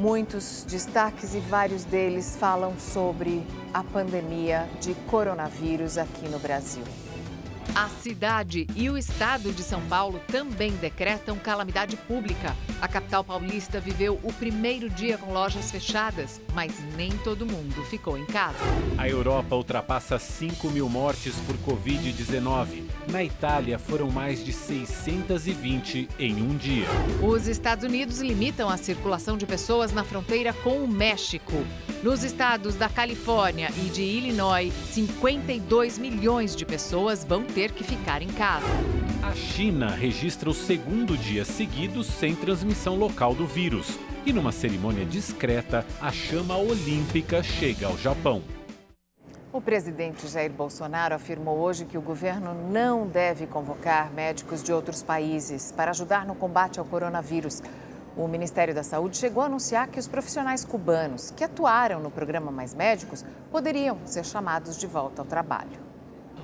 Muitos destaques e vários deles falam sobre a pandemia de coronavírus aqui no Brasil. A cidade e o estado de São Paulo também decretam calamidade pública. A capital paulista viveu o primeiro dia com lojas fechadas, mas nem todo mundo ficou em casa. A Europa ultrapassa 5.000 mortes por Covid-19. Na Itália, foram mais de 620 em um dia. Os Estados Unidos limitam a circulação de pessoas na fronteira com o México. Nos estados da Califórnia e de Illinois, 52 milhões de pessoas vão ter que ficar em casa. A China registra o segundo dia seguido sem transmissão local do vírus. E numa cerimônia discreta, a chama olímpica chega ao Japão. O presidente Jair Bolsonaro afirmou hoje que o governo não deve convocar médicos de outros países para ajudar no combate ao coronavírus. O Ministério da Saúde chegou a anunciar que os profissionais cubanos que atuaram no programa Mais Médicos poderiam ser chamados de volta ao trabalho.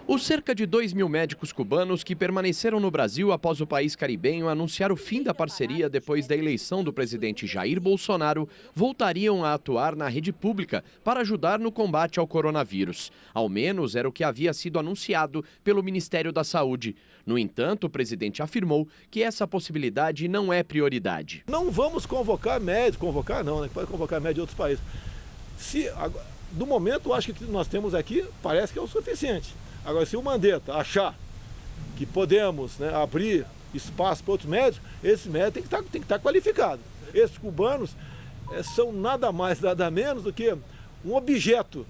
Os cerca de 2.000 médicos cubanos que permaneceram no Brasil após o país caribenho anunciar o fim da parceria depois da eleição do presidente Jair Bolsonaro voltariam a atuar na rede pública para ajudar no combate ao coronavírus. Ao menos era o que havia sido anunciado pelo Ministério da Saúde. No entanto, o presidente afirmou que essa possibilidade não é prioridade. Não vamos convocar médicos, pode convocar médicos de outros países. Do momento, eu acho que nós temos aqui, parece que é o suficiente. Agora, se o Mandetta achar que podemos, abrir espaço para outros médicos, esse médico tem que estar qualificado. Esses cubanos são nada mais, nada menos do que um objeto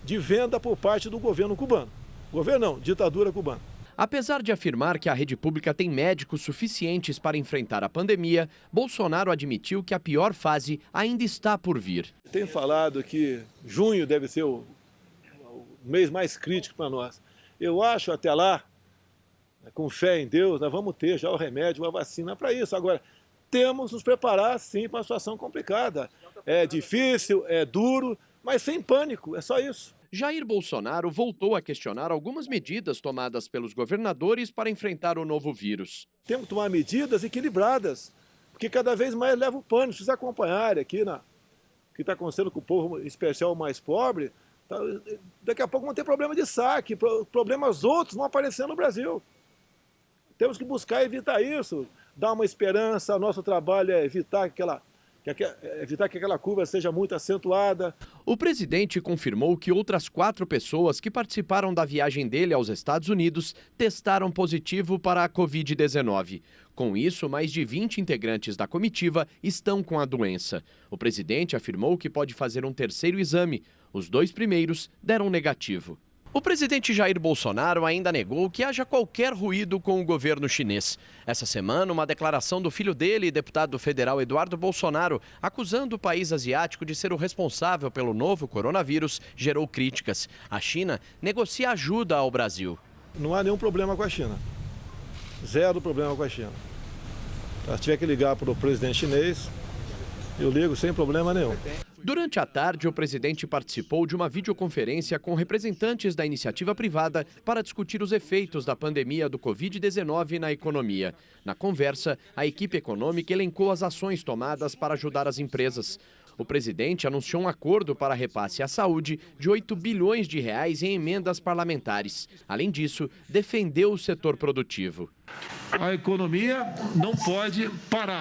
de venda por parte do governo cubano. Governo não, ditadura cubana. Apesar de afirmar que a rede pública tem médicos suficientes para enfrentar a pandemia, Bolsonaro admitiu que a pior fase ainda está por vir. Tem falado que junho deve ser o mês mais crítico para nós. Eu acho até lá, com fé em Deus, nós vamos ter já o remédio, a vacina para isso. Agora, temos que nos preparar sim para uma situação complicada. É difícil, é duro, mas sem pânico, é só isso. Jair Bolsonaro voltou a questionar algumas medidas tomadas pelos governadores para enfrentar o novo vírus. Temos que tomar medidas equilibradas, porque cada vez mais leva o pânico. Se vocês acompanharem aqui o que está acontecendo com o povo, em especial o mais pobre, daqui a pouco vão ter problema de saque, problemas outros vão aparecer no Brasil. Temos que buscar evitar isso, dar uma esperança. Nosso trabalho é evitar que aquela curva seja muito acentuada. O presidente confirmou que outras 4 pessoas que participaram da viagem dele aos Estados Unidos testaram positivo para a Covid-19. Com isso, mais de 20 integrantes da comitiva estão com a doença. O presidente afirmou que pode fazer um terceiro exame. Os 2 primeiros deram negativo. O presidente Jair Bolsonaro ainda negou que haja qualquer ruído com o governo chinês. Essa semana, uma declaração do filho dele, deputado federal Eduardo Bolsonaro, acusando o país asiático de ser o responsável pelo novo coronavírus, gerou críticas. A China negocia ajuda ao Brasil. Não há nenhum problema com a China. Zero problema com a China. Se tiver que ligar para o presidente chinês, eu ligo sem problema nenhum. Durante a tarde, o presidente participou de uma videoconferência com representantes da iniciativa privada para discutir os efeitos da pandemia do Covid-19 na economia. Na conversa, a equipe econômica elencou as ações tomadas para ajudar as empresas. O presidente anunciou um acordo para repasse à saúde de 8 bilhões de reais em emendas parlamentares. Além disso, defendeu o setor produtivo. A economia não pode parar.